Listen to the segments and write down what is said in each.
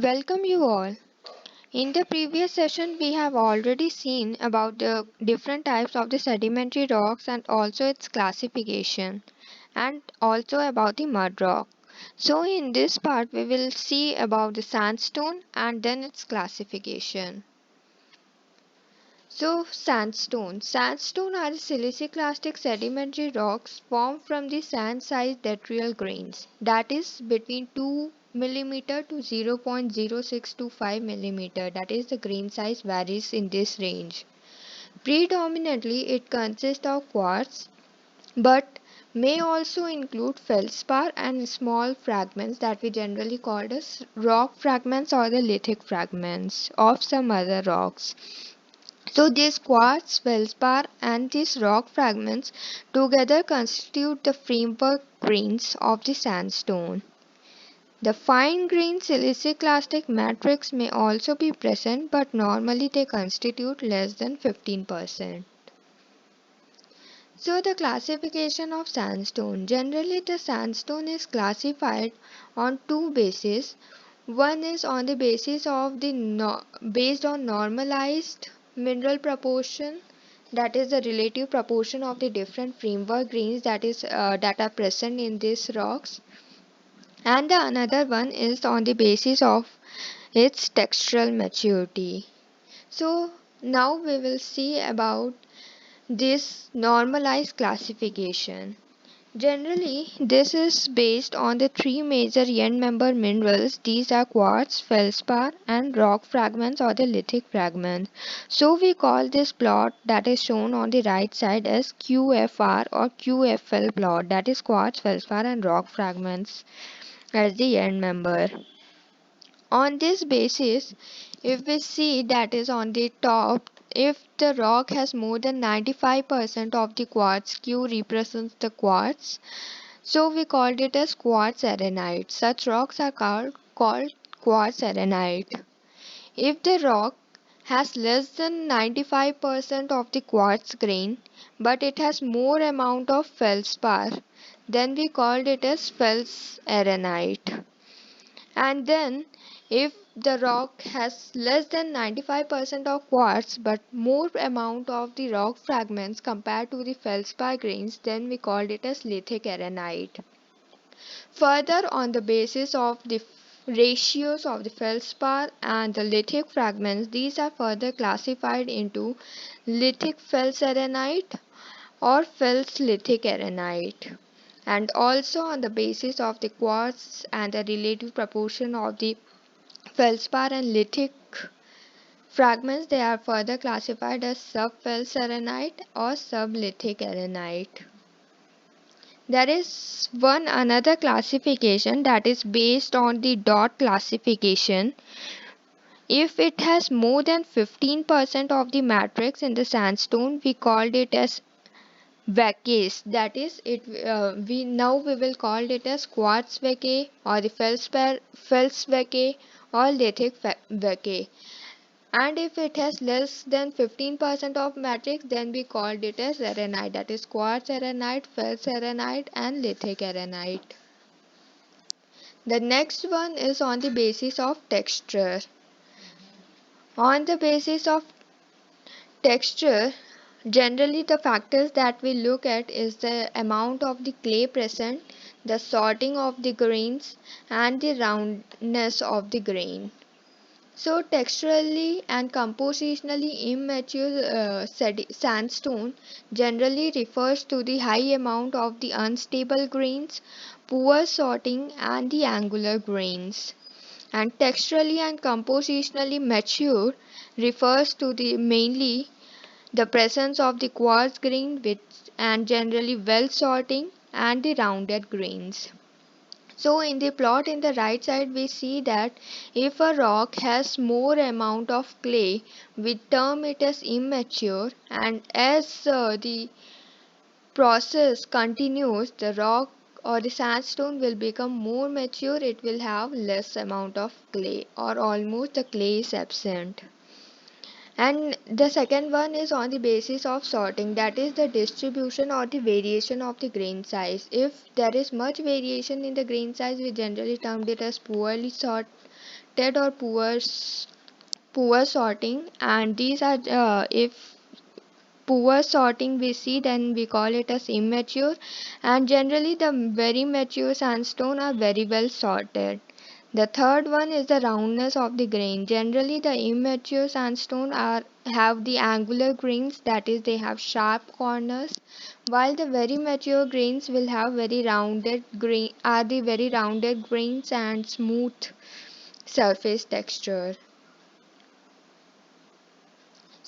Welcome you all. In the previous session, we have already seen about the different types of the sedimentary rocks and also its classification, and also about the mud rock. So in this part, we will see about the sandstone and then its classification. So sandstone. Sandstone are the siliciclastic sedimentary rocks formed from the sand-sized detrital grains, that is between 2 millimeter to 0.0625 millimeter. That is the grain size varies in this range. Predominantly it consists of quartz, but may also include feldspar and small fragments that we generally call as rock fragments or the lithic fragments of some other rocks. So these quartz, feldspar and these rock fragments together constitute the framework grains of the sandstone. The fine-grained siliciclastic matrix may also be present, but normally they constitute less than 15%. So the classification of sandstone. Generally the sandstone is classified on two bases. One is on the basis of the based on normalized mineral proportion, that is the relative proportion of the different framework grains that are present in these rocks, and the another one is on the basis of its textural maturity. So now we will see about this normalized classification. Generally, this is based on the three major end member minerals. These are quartz, feldspar, and rock fragments or the lithic fragments. So we call this plot that is shown on the right side as QFR or QFL plot, that is quartz, feldspar, and rock fragments as the end member. On this basis, if we see that is on the top, if the rock has more than 95% of the quartz, Q represents the quartz, so we called it as quartz arenite. Such rocks are called quartz arenite. If the rock has less than 95% of the quartz grain, but it has more amount of feldspar, then we called it as fels arenite. And then if the rock has less than 95% of quartz but more amount of the rock fragments compared to the feldspar grains, then we called it as lithic arenite. Further, on the basis of the ratios of the feldspar and the lithic fragments, these are further classified into lithic felsarenite or fels-lithic arenite. And also on the basis of the quartz and the relative proportion of the feldspar and lithic fragments, they are further classified as sub-felsarenite or sub-lithic arenite. There is one another classification that is based on the dot classification. If it has more than 15% of the matrix in the sandstone, we called it as vacase. That is, we will call it as quartz vacay or the fels vacay or lithic vacay. And if it has less than 15% of matrix, then we called it as arenite, that is quartz arenite, fels arenite and lithic arenite. The next one is on the basis of texture. On the basis of texture, generally the factors that we look at is the amount of the clay present, the sorting of the grains and the roundness of the grain. So texturally and compositionally immature sandstone generally refers to the high amount of the unstable grains, poor sorting and the angular grains. And texturally and compositionally mature refers to the mainly the presence of the quartz grain which and generally well sorting and the rounded grains. So in the plot in the right side we see that if a rock has more amount of clay, we term it as immature, and as the process continues, the rock or the sandstone will become more mature, it will have less amount of clay or almost the clay is absent. And the second one is on the basis of sorting, that is the distribution or the variation of the grain size. If there is much variation in the grain size, we generally termed it as poorly sorted or poor sorting. And these are if poor sorting we see, then we call it as immature. And generally the very mature sandstone are very well sorted. The third one is the roundness of the grain. Generally the immature sandstone are have the angular grains, that is they have sharp corners, while the very mature grains will have very rounded grains and smooth surface texture.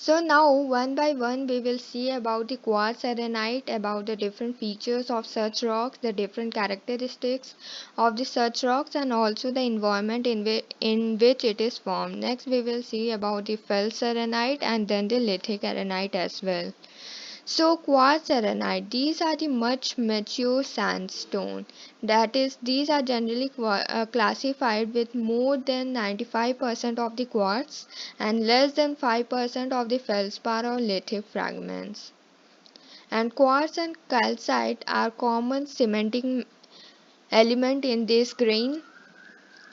So now one by one we will see about the quartz arenite, about the different features of such rocks, the different characteristics of the such rocks, and also the environment in which it is formed. Next we will see about the fels arenite and then the lithic arenite as well. So quartz arenite, these are the much mature sandstone. That is, these are generally classified with more than 95% of the quartz and less than 5% of the feldspar or lithic fragments. And quartz and calcite are common cementing element in this grain.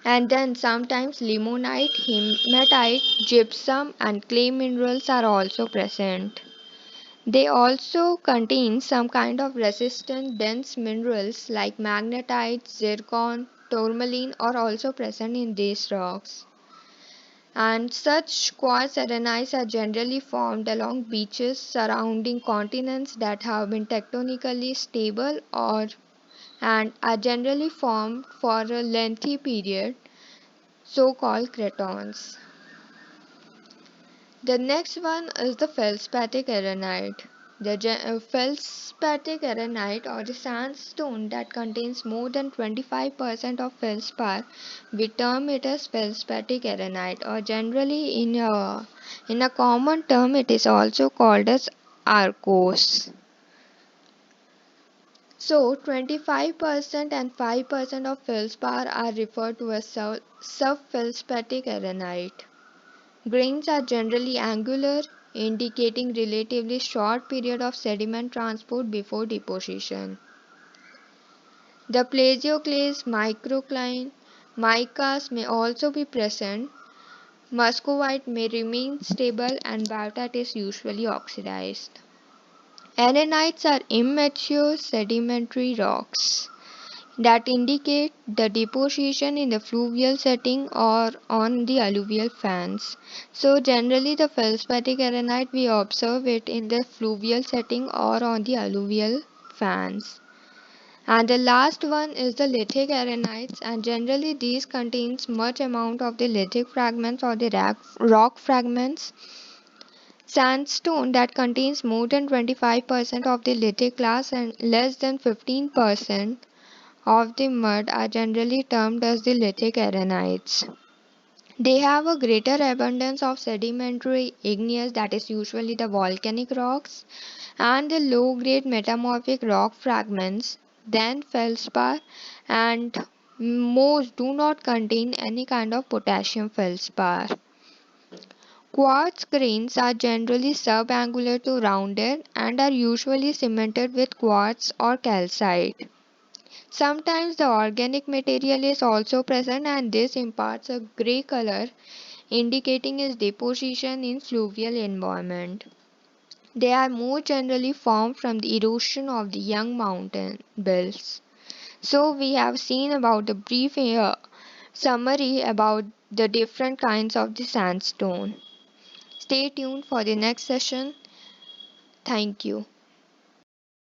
And then sometimes limonite, hematite, gypsum and clay minerals are also present. They also contain some kind of resistant dense minerals like magnetite, zircon, tourmaline are also present in these rocks. And such quartz arenites are generally formed along beaches surrounding continents that have been tectonically stable or and are generally formed for a lengthy period, so called cratons. The next one is the feldspathik arenite. The feldspathik arenite or the sandstone that contains more than 25% of feldspar, we term it as feldspathik arenite, or generally in a common term it is also called as arkose. So 25% and 5% of feldspar are referred to as subfeldspathik arenite. Grains are generally angular, indicating relatively short period of sediment transport before deposition. The plesioclase, microcline, micas may also be present. Muscovite may remain stable and biotite is usually oxidized. Arenites are immature sedimentary rocks that indicate the deposition in the fluvial setting or on the alluvial fans. So generally the feldspathic arenite we observe it in the fluvial setting or on the alluvial fans. And the last one is the lithic arenites, and generally these contains much amount of the lithic fragments or the rock fragments. Sandstone that contains more than 25% of the lithic class and less than 15% of the mud are generally termed as the lithic arenites. They have a greater abundance of sedimentary igneous, that is usually the volcanic rocks, and the low grade metamorphic rock fragments than feldspar, and most do not contain any kind of potassium feldspar. Quartz grains are generally subangular to rounded and are usually cemented with quartz or calcite. Sometimes the organic material is also present and this imparts a grey color indicating its deposition in fluvial environment. They are more generally formed from the erosion of the young mountain belts. So we have seen about the brief summary about the different kinds of the sandstone. Stay tuned for the next session. Thank you.